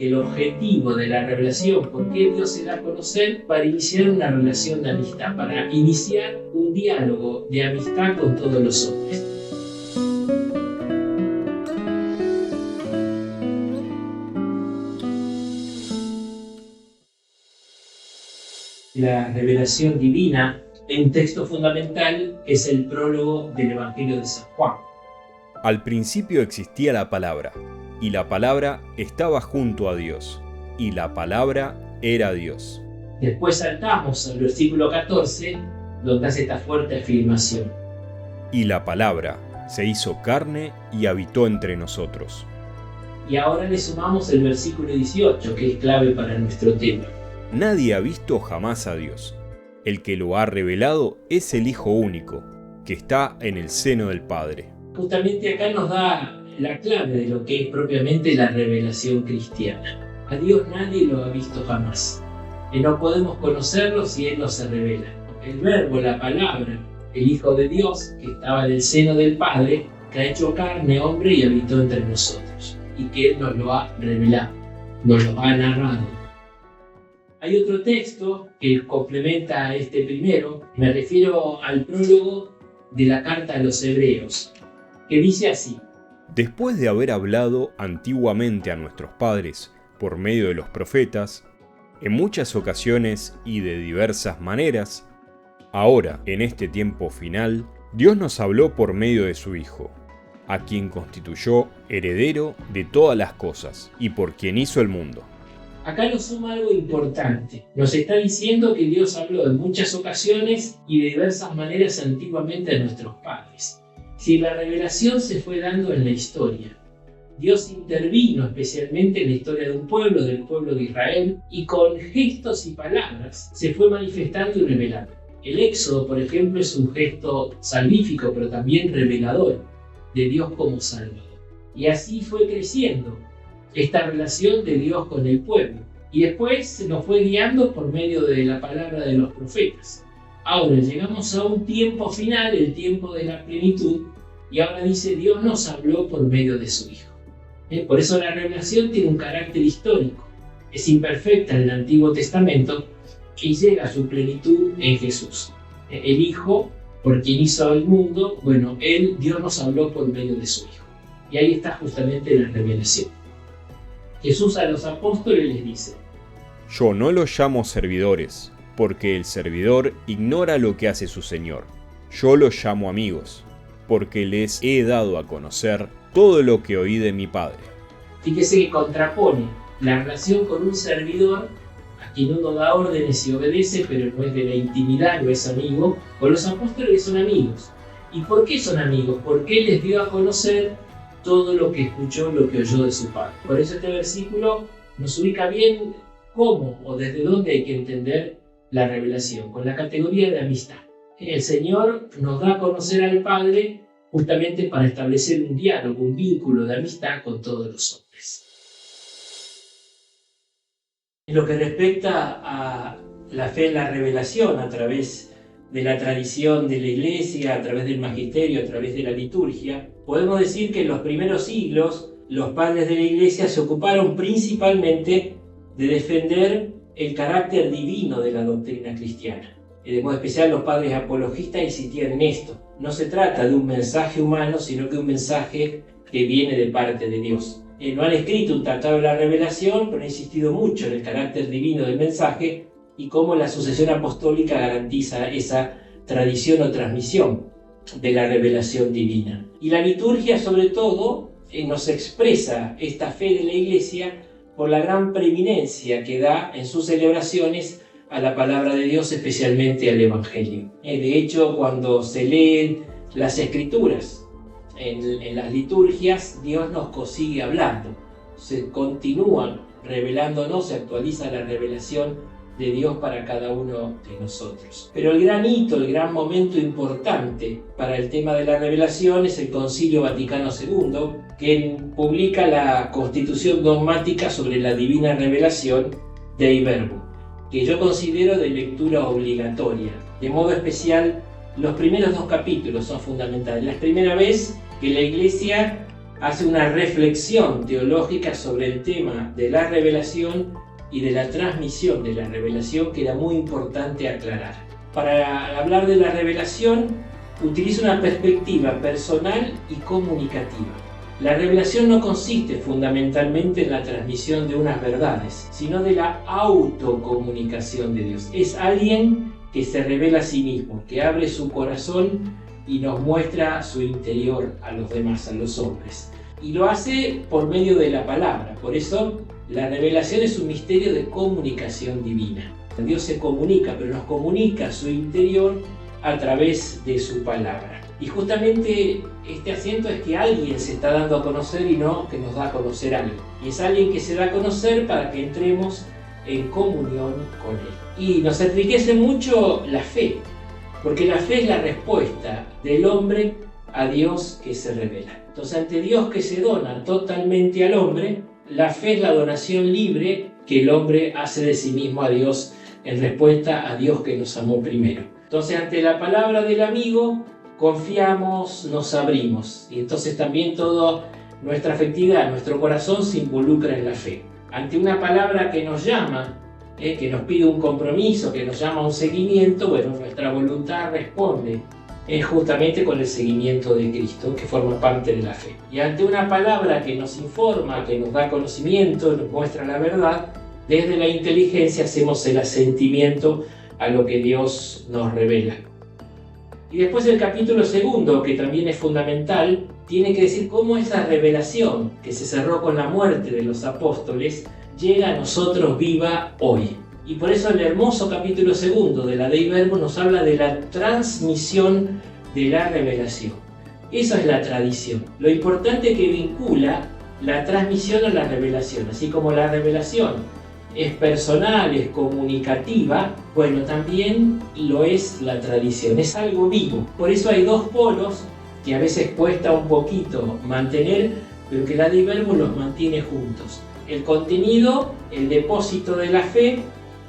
El objetivo de la revelación, por qué Dios se da a conocer, para iniciar una relación de amistad, para iniciar un diálogo de amistad con todos los hombres. La revelación divina, un texto fundamental, es el prólogo del Evangelio de San Juan. Al principio existía la palabra, y la palabra estaba junto a Dios, y la palabra era Dios. Después saltamos al versículo 14, donde hace esta fuerte afirmación. Y la palabra se hizo carne y habitó entre nosotros. Y ahora le sumamos el versículo 18, que es clave para nuestro tema. Nadie ha visto jamás a Dios. El que lo ha revelado es el Hijo único, que está en el seno del Padre. Justamente acá nos da la clave de lo que es propiamente la revelación cristiana. A Dios nadie lo ha visto jamás. Y no podemos conocerlo si Él no se revela. El verbo, la palabra, el Hijo de Dios, que estaba en el seno del Padre, que ha hecho carne, hombre y habitó entre nosotros. Y que Él nos lo ha revelado, nos lo ha narrado. Hay otro texto que complementa a este primero. Me refiero al prólogo de la carta a los Hebreos, que dice así. Después de haber hablado antiguamente a nuestros padres por medio de los profetas, en muchas ocasiones y de diversas maneras, ahora, en este tiempo final, Dios nos habló por medio de su Hijo, a quien constituyó heredero de todas las cosas y por quien hizo el mundo. Acá nos suma algo importante. Nos está diciendo que Dios habló en muchas ocasiones y de diversas maneras antiguamente a nuestros padres. Si la revelación se fue dando en la historia, Dios intervino especialmente en la historia de un pueblo, del pueblo de Israel, y con gestos y palabras se fue manifestando y revelando. El Éxodo, por ejemplo, es un gesto salvífico, pero también revelador de Dios como Salvador. Y así fue creciendo esta relación de Dios con el pueblo. Y después se nos fue guiando por medio de la palabra de los profetas. Ahora llegamos a un tiempo final, el tiempo de la plenitud, y ahora dice Dios nos habló por medio de su Hijo. Por eso la revelación tiene un carácter histórico. Es imperfecta en el Antiguo Testamento y llega a su plenitud en Jesús. El Hijo, por quien hizo el mundo, Dios nos habló por medio de su Hijo. Y ahí está justamente la revelación. Jesús a los apóstoles les dice: Yo no los llamo servidores, porque el servidor ignora lo que hace su Señor. Yo los llamo amigos, porque les he dado a conocer todo lo que oí de mi Padre. Fíjese que contrapone la relación con un servidor, a quien uno da órdenes y obedece, pero no es de la intimidad, no es amigo, con los apóstoles que son amigos. ¿Y por qué son amigos? Porque Él les dio a conocer todo lo que escuchó, lo que oyó de su Padre. Por eso este versículo nos ubica bien cómo o desde dónde hay que entender la revelación, con la categoría de amistad. El Señor nos da a conocer al Padre justamente para establecer un diálogo, un vínculo de amistad con todos los hombres. En lo que respecta a la fe en la revelación a través de la tradición de la Iglesia, a través del magisterio, a través de la liturgia, podemos decir que en los primeros siglos los padres de la Iglesia se ocuparon principalmente de defender el carácter divino de la doctrina cristiana. De modo especial los padres apologistas insistían en esto. No se trata de un mensaje humano, sino que un mensaje que viene de parte de Dios. No han escrito un tratado de la revelación, pero han insistido mucho en el carácter divino del mensaje y cómo la sucesión apostólica garantiza esa tradición o transmisión de la revelación divina. Y la liturgia, sobre todo, nos expresa esta fe de la Iglesia por la gran preeminencia que da en sus celebraciones a la palabra de Dios, especialmente al Evangelio. De hecho, cuando se leen las Escrituras en las liturgias, Dios nos sigue hablando. Se continúa revelándonos, se actualiza la revelación de Dios para cada uno de nosotros. Pero el gran hito, el gran momento importante para el tema de la revelación es el Concilio Vaticano II, que publica la Constitución Dogmática sobre la Divina Revelación Dei Verbum, que yo considero de lectura obligatoria. De modo especial, los primeros 2 capítulos son fundamentales. La primera vez que la Iglesia hace una reflexión teológica sobre el tema de la revelación y de la transmisión de la revelación, que era muy importante aclarar. Para hablar de la revelación, utiliza una perspectiva personal y comunicativa. La revelación no consiste fundamentalmente en la transmisión de unas verdades, sino de la autocomunicación de Dios. Es alguien que se revela a sí mismo, que abre su corazón y nos muestra su interior a los demás, a los hombres. Y lo hace por medio de la palabra. Por eso la revelación es un misterio de comunicación divina. Dios se comunica, pero nos comunica su interior a través de su palabra. Y justamente este acento es que alguien se está dando a conocer y no que nos da a conocer algo. Y es alguien que se da a conocer para que entremos en comunión con Él. Y nos enriquece mucho la fe, porque la fe es la respuesta del hombre a Dios que se revela. Entonces, ante Dios que se dona totalmente al hombre, la fe es la donación libre que el hombre hace de sí mismo a Dios en respuesta a Dios que nos amó primero. Entonces, ante la palabra del amigo, confiamos, nos abrimos. Y entonces también toda nuestra afectividad, nuestro corazón se involucra en la fe. Ante una palabra que nos llama, que nos pide un compromiso, que nos llama a un seguimiento, bueno, nuestra voluntad responde justamente con el seguimiento de Cristo, que forma parte de la fe. Y ante una palabra que nos informa, que nos da conocimiento, nos muestra la verdad, desde la inteligencia hacemos el asentimiento a lo que Dios nos revela. Y después el capítulo 2, que también es fundamental, tiene que decir cómo esa revelación que se cerró con la muerte de los apóstoles llega a nosotros viva hoy. Y por eso el hermoso capítulo 2 de la Dei Verbum nos habla de la transmisión de la revelación. Eso es la tradición. Lo importante que vincula la transmisión a la revelación, así como la revelación es personal, es comunicativa, bueno, también lo es la tradición, es algo vivo. Por eso hay dos polos que a veces cuesta un poquito mantener, pero que la Dei Verbum los mantiene juntos. El contenido, el depósito de la fe,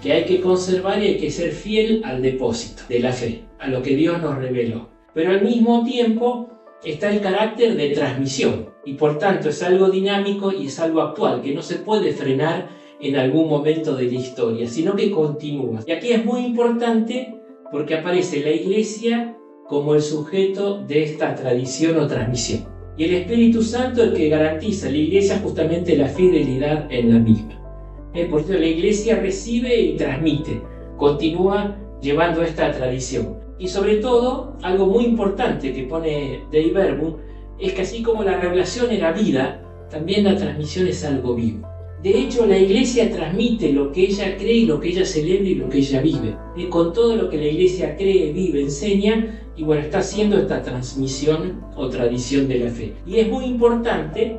que hay que conservar y hay que ser fiel al depósito de la fe, a lo que Dios nos reveló. Pero al mismo tiempo está el carácter de transmisión y por tanto es algo dinámico y es algo actual, que no se puede frenar en algún momento de la historia, sino que continúa. Y aquí es muy importante porque aparece la Iglesia como el sujeto de esta tradición o transmisión. Y el Espíritu Santo el que garantiza a la Iglesia justamente la fidelidad en la misma. Por eso la Iglesia recibe y transmite, continúa llevando esta tradición. Y sobre todo, algo muy importante que pone Dei Verbum es que así como la revelación era vida, también la transmisión es algo vivo. De hecho, la Iglesia transmite lo que ella cree y lo que ella celebra y lo que ella vive. Con todo lo que la Iglesia cree, vive, enseña, y bueno, está haciendo esta transmisión o tradición de la fe. Y es muy importante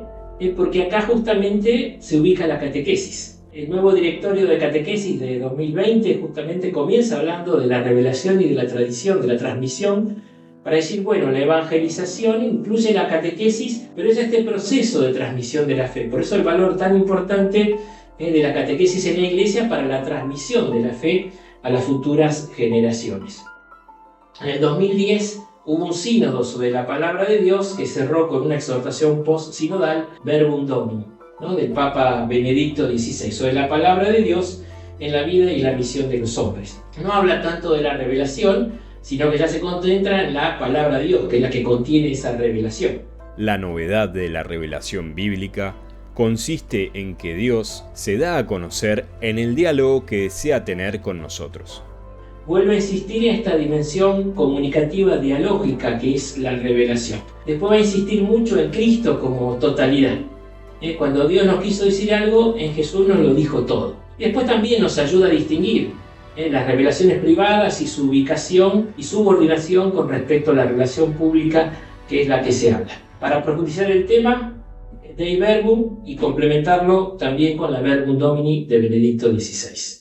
porque acá justamente se ubica la catequesis. El nuevo directorio de catequesis de 2020 justamente comienza hablando de la revelación y de la tradición, de la transmisión, para decir, bueno, la evangelización incluye la catequesis, pero es este proceso de transmisión de la fe. Por eso el valor tan importante de la catequesis en la Iglesia para la transmisión de la fe a las futuras generaciones. En el 2010 hubo un sínodo sobre la palabra de Dios que cerró con una exhortación post-sinodal, Verbum Domini, del Papa Benedicto XVI, sobre la palabra de Dios en la vida y la misión de los hombres. No habla tanto de la revelación, sino que ya se concentra en la palabra de Dios, que es la que contiene esa revelación. La novedad de la revelación bíblica consiste en que Dios se da a conocer en el diálogo que desea tener con nosotros. Vuelve a insistir en esta dimensión comunicativa dialógica que es la revelación. Después va a insistir mucho en Cristo como totalidad. Cuando Dios nos quiso decir algo, en Jesús nos lo dijo todo. Después también nos ayuda a distinguir las revelaciones privadas y su ubicación y subordinación con respecto a la revelación pública, que es la que se habla. Para profundizar el tema, Dei Verbum y complementarlo también con la Verbum Domini de Benedicto XVI.